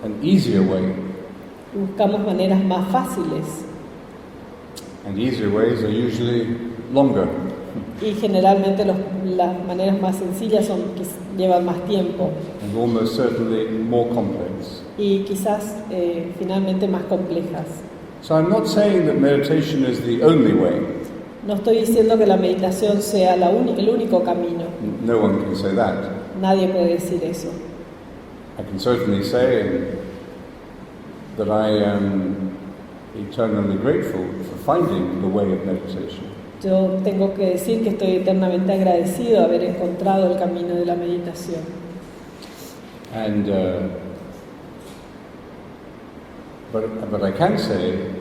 an easier way, Y buscamos maneras más fáciles, and easier ways are usually longer. y generalmente las maneras más sencillas son que llevan más tiempo, And almost certainly more complex. y quizás finalmente más complejas. So I'm not saying that meditation is the only way. No estoy diciendo que la meditación sea el único camino. No one can say that. Nadie puede decir eso. I can certainly say that I am eternally grateful for finding the way of meditation. Yo tengo que decir que estoy eternamente agradecido de haber encontrado el camino de la meditación. And but I can say,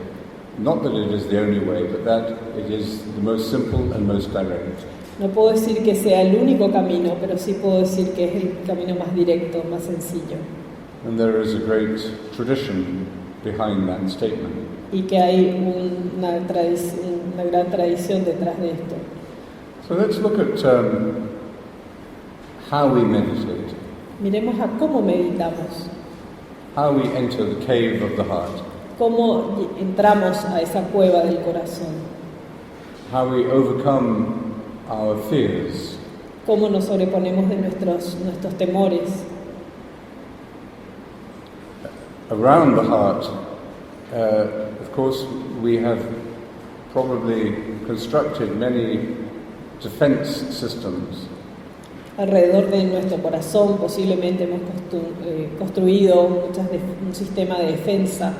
not that it is the only way, but that it is the most simple and most direct. No puedo decir que sea el único camino, pero sí puedo decir que es el camino más directo, más sencillo. And there is a great tradition behind that statement. Y que hay una gran tradición detrás de esto. So let's look at how we meditate, Miremos a cómo meditamos, how we enter the cave of the heart, cómo entramos a esa cueva del corazón, how we overcome our fears, cómo nos sobreponemos de nuestros temores. around the heart. Of course, we have probably constructed many defense systems. Alrededor de nuestro corazón posiblemente hemos construido un sistema de defensa,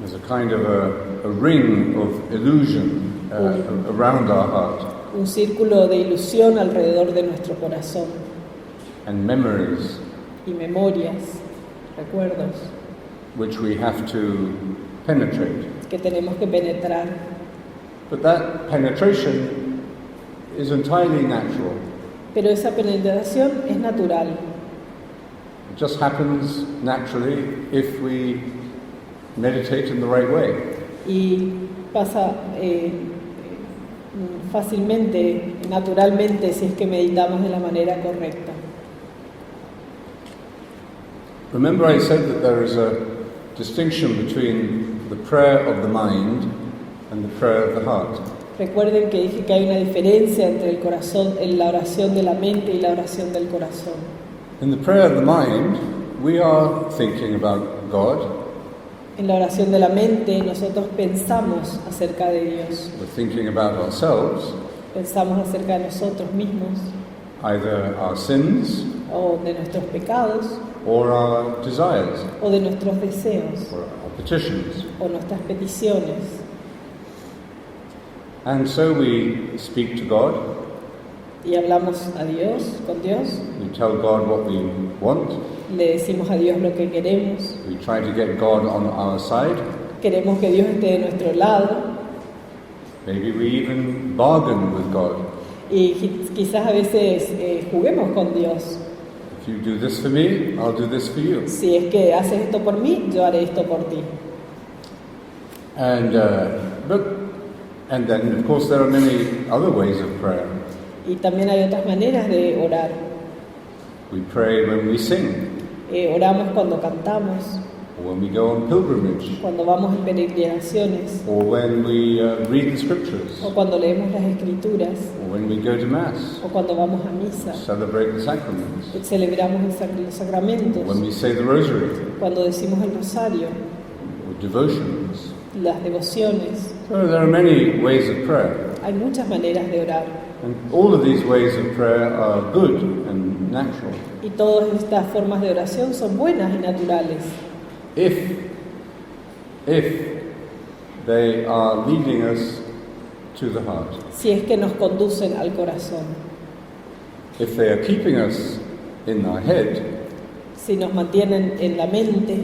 There's a kind of a ring of illusion around our heart, un círculo de ilusión alrededor de nuestro corazón, and memories y memorias, recuerdos which we have to penetrate. que tenemos que penetrar. But that penetration is entirely natural. Pero esa penetración es natural. It just happens naturally if we meditate in the right way. Y pasa fácilmente, naturalmente, si es que meditamos de la manera correcta. Remember I said that there is a distinction between the prayer of the mind and the prayer of the heart. Recuerden que dije que hay una diferencia entre el corazón, en la oración de la mente y la oración del corazón. In the prayer of the mind, we are thinking about God. En la oración de la mente nosotros pensamos acerca de Dios, We're thinking about ourselves, pensamos acerca de nosotros mismos either our sins o de nuestros pecados or our desires, o de nuestros deseos, or our petitions. o nuestras peticiones. And so we speak to God, Y hablamos a Dios, con Dios, we tell God what we want, le decimos a Dios lo que queremos, we try to get God on our side, queremos que Dios esté de nuestro lado, maybe we even bargain with God. y quizás a veces juguemos con Dios. If you do this for me, I'll do this for you. Si es que haces esto por mí, yo haré esto por ti. And then, of course, there are many other ways of prayer. Y también hay otras maneras de orar. We pray when we sing, Oramos cuando cantamos, or when we go on pilgrimage, cuando vamos en peregrinaciones, or when we read the scriptures, o cuando leemos las escrituras, or when we go to Mass, o cuando vamos a misa, celebrate the sacraments, celebramos los sacramentos, when we say the rosary, cuando decimos el rosario, or devotions. las devociones. So there are many ways of prayer. Hay muchas maneras de orar. And all of these ways of prayer are good and natural. Y todas estas formas de oración son buenas y naturales. If they are leading us to the heart. Si es que nos conducen al corazón. If they are keeping us in our head, Si nos mantienen en la mente,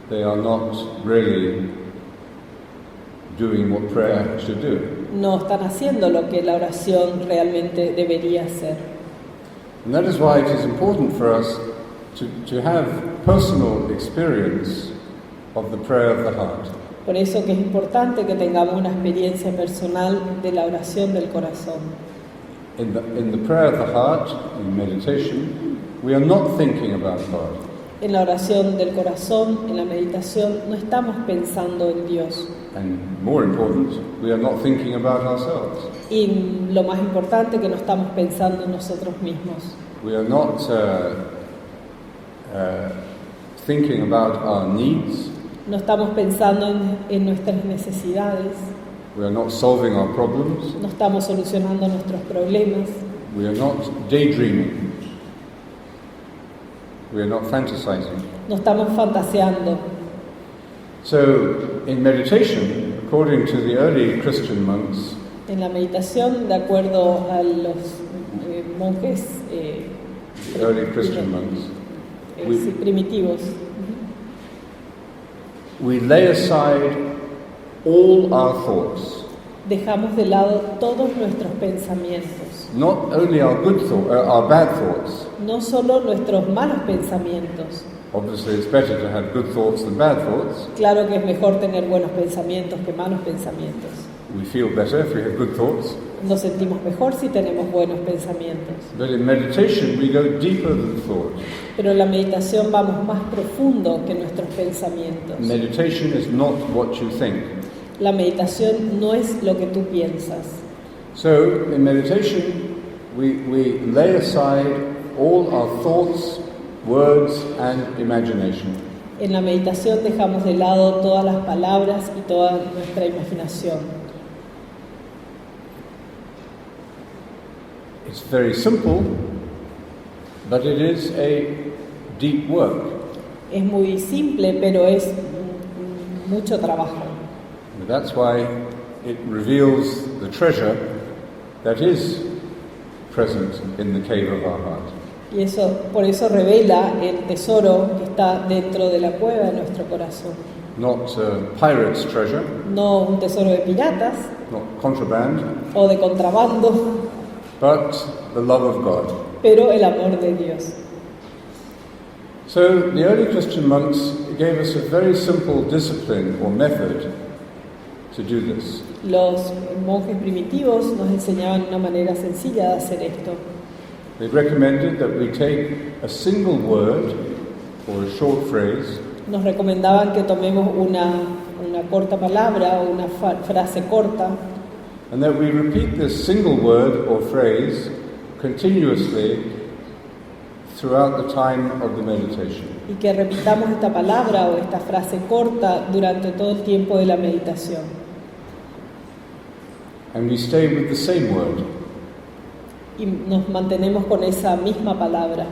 they are not really doing what prayer should do. no están haciendo lo que la oración realmente debería hacer. And that is why it is important for us to have personal experience of the prayer of the heart. Por eso que es importante que tengamos una experiencia personal de la oración del corazón. In the prayer of the heart, in meditation, we are not thinking about God. En la oración del corazón, en la meditación, no estamos pensando en Dios. And more important, we are not thinking about ourselves. Y lo más importante, que no estamos pensando en nosotros mismos. We are not thinking about our needs. No estamos pensando en nuestras necesidades. We are not solving our problems. No estamos solucionando nuestros problemas. We are not daydreaming. We are not fantasizing. No estamos fantaseando. So, in meditation, according to the early Christian monks, En la meditación, de acuerdo a los monjes the early Christian monks, sí, primitivos, we lay aside all our thoughts. dejamos de lado todos nuestros pensamientos. Not only our our bad thoughts. No solo nuestros malos pensamientos. Obviously, it's better to have good thoughts than bad thoughts. Claro que es mejor tener buenos pensamientos que malos pensamientos. We feel better if we have good thoughts. Nos sentimos mejor si tenemos buenos pensamientos. But in meditation, we go deeper than thought. Pero en la meditación vamos más profundo que nuestros pensamientos. Meditation is not what you think. La meditación no es lo que tú piensas. So, in meditation, we lay aside all our thoughts, words, and imagination. En la meditación dejamos de lado todas las palabras y toda nuestra imaginación. It's very simple, but it is a deep work. Es muy simple, pero es mucho trabajo. And that's why it reveals the treasure that is present in the cave of our heart. Y por eso revela el tesoro que está dentro de la cueva de nuestro corazón. Not pirate's treasure, No un tesoro de piratas not contraband, o de contrabando, but the love of God. pero el amor de Dios. So the early Christian monks gave us a very simple discipline or method to do this. Los monjes primitivos nos enseñaban una manera sencilla de hacer esto. They recommended that we take a single word or a short phrase Nos recomendaban que tomemos una corta palabra o una frase corta and that we repeat this single word or phrase continuously throughout the time of the meditation. y que repitamos esta palabra o esta frase corta durante todo el tiempo de la meditación. And we stay with the same word. Y nos mantenemos con esa misma palabra.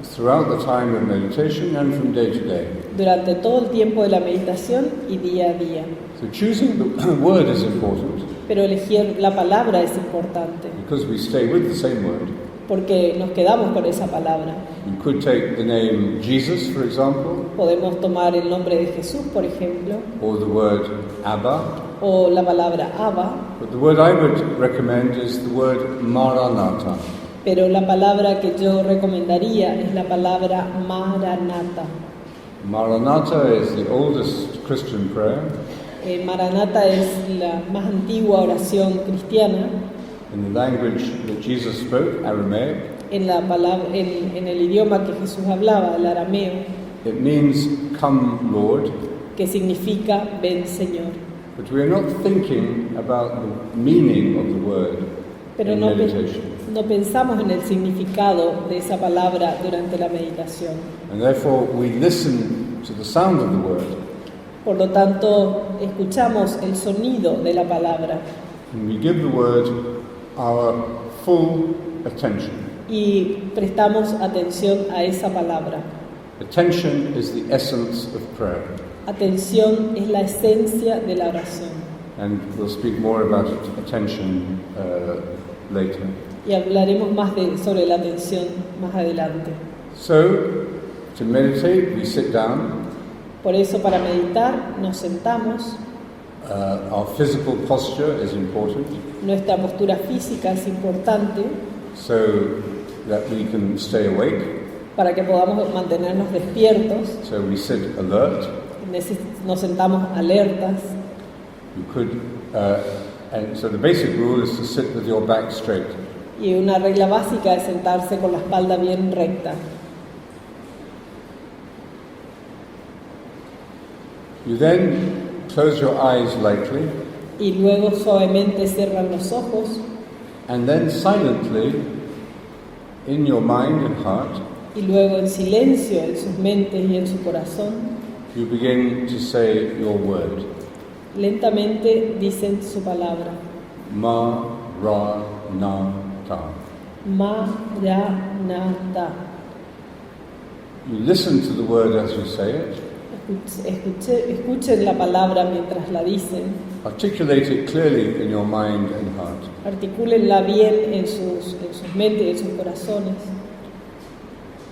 throughout the time of meditation and from day to day. Durante todo el tiempo de la meditación y día a día. So choosing the word is important Pero elegir la palabra es importante, because we stay with the same word. porque nos quedamos con esa palabra. You could take the name Jesus, for example, Podemos tomar el nombre de Jesús, por ejemplo, or the word Abba, o la palabra Abba, but the word I would recommend is the word Maranatha. pero la palabra que yo recomendaría es la palabra Maranatha. Maranatha is the oldest Christian prayer. Maranatha es la más antigua oración cristiana. In the language that Jesus spoke, Aramaic, En el idioma que Jesús hablaba, el arameo, it means come Lord, que significa ven Señor. but we are not thinking about the meaning of the word Pero in meditation. no pensamos en el significado de esa palabra durante la meditación. And therefore we listen to the sound of the word Por lo tanto, escuchamos el sonido de la palabra and we give the word our full attention. y prestamos atención a esa palabra. Attention is the essence of prayer. Atención es la esencia de la oración. And we'll speak more about attention later. Y hablaremos más sobre la atención más adelante. So, to meditate, we sit down. Por eso, para meditar, nos sentamos. Our physical posture is important, Nuestra postura física es importante so that we can stay awake. para que podamos mantenernos despiertos. So we sit alert. Nos sentamos alertas. You could, and so the basic rule is to sit with your back straight. Y una regla básica es sentarse con la espalda bien recta. You then close your eyes lightly, Y luego suavemente cierran los ojos. and then silently, in your mind and heart, Y luego en silencio en sus mentes y en su corazón, you begin to say your word. lentamente dicen su palabra. Maranatha. Maranatha. You listen to the word as you say it. Escuchen la palabra mientras la dicen. Articulate it clearly in your mind and heart. Articúlenla bien en sus mentes y en sus corazones.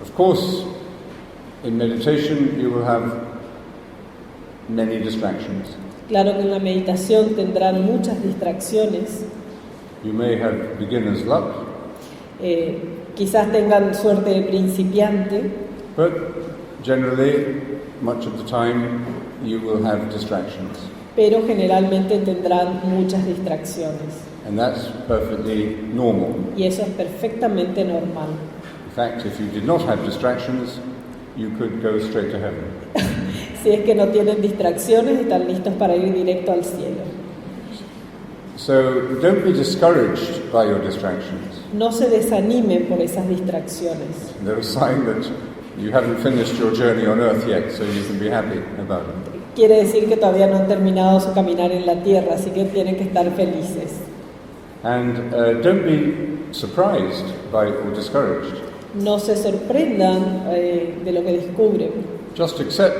Of course, in meditation you will have many distractions. Claro que en la meditación tendrán muchas distracciones. You may have beginner's luck, Quizás tengan suerte de principiante, but generally, much of the time, you will have distractions. pero generalmente tendrán muchas distracciones. And that's perfectly normal. Y eso es perfectamente normal. In fact, if you did not have distractions, you could go straight to heaven. Si es que no tienen distracciones, están listos para ir directo al cielo. So don't be discouraged by your distractions. No se desanimen por esas distracciones. They're a sign that you haven't finished your journey on earth yet, so you can be happy about it. Quiere decir que todavía no han terminado su caminar en la tierra, así que tienen que estar felices. And don't be surprised by or discouraged. No se sorprendan de lo que descubren. Just accept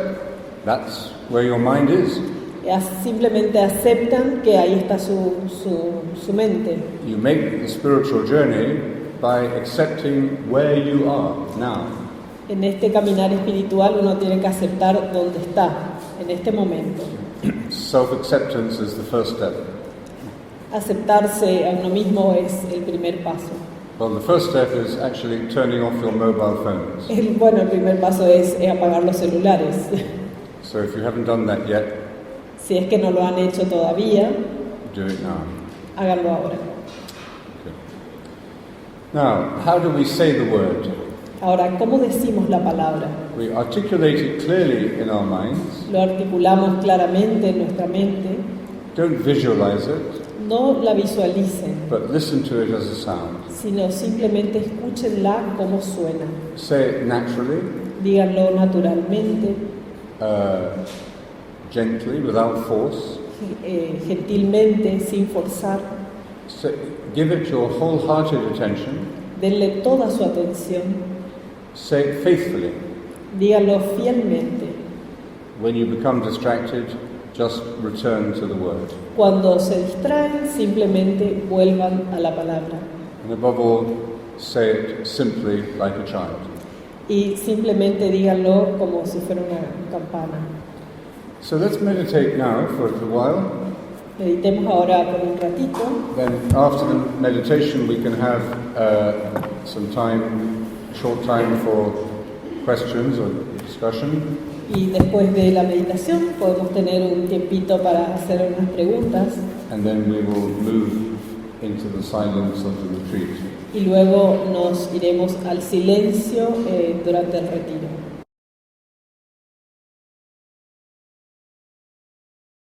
that's where your mind is. Simplemente aceptan que ahí está su mente. You make the spiritual journey by accepting where you are now. En este caminar espiritual uno tiene que aceptar dónde está, en este momento. Self-acceptance is the first step. Aceptarse a uno mismo es el primer paso. Well, the first step is actually turning off your mobile phones. El primer paso es apagar los celulares. So if you haven't done that yet, Si es que no lo han hecho todavía, do it now. háganlo ahora. Okay. Now, how do we say the word? Ahora, ¿cómo decimos la palabra? We articulate it clearly in our minds. Lo articulamos claramente en nuestra mente. Don't visualize it, No la visualicen, but listen to it as a sound. sino simplemente escúchenla como suena. Say it naturally, Díganlo naturalmente, gently, without force. gentilmente, sin forzar. Give it your wholehearted attention. Denle toda su atención. say it faithfully. Díganlo fielmente. When you become distracted, just return to the word. Cuando se distraen, simplemente vuelvan a la palabra. And above all, say it simply like a child. Y simplemente díganlo como si fuera una campana. So let's meditate now for a little while. Meditemos ahora por un ratito. Then after the meditation we can have some time, short time for questions or discussion. Y después de la meditación podemos tener un tiempito para hacer unas preguntas. And then we will move into the silence of the retreat. Y luego nos iremos al silencio durante el retiro.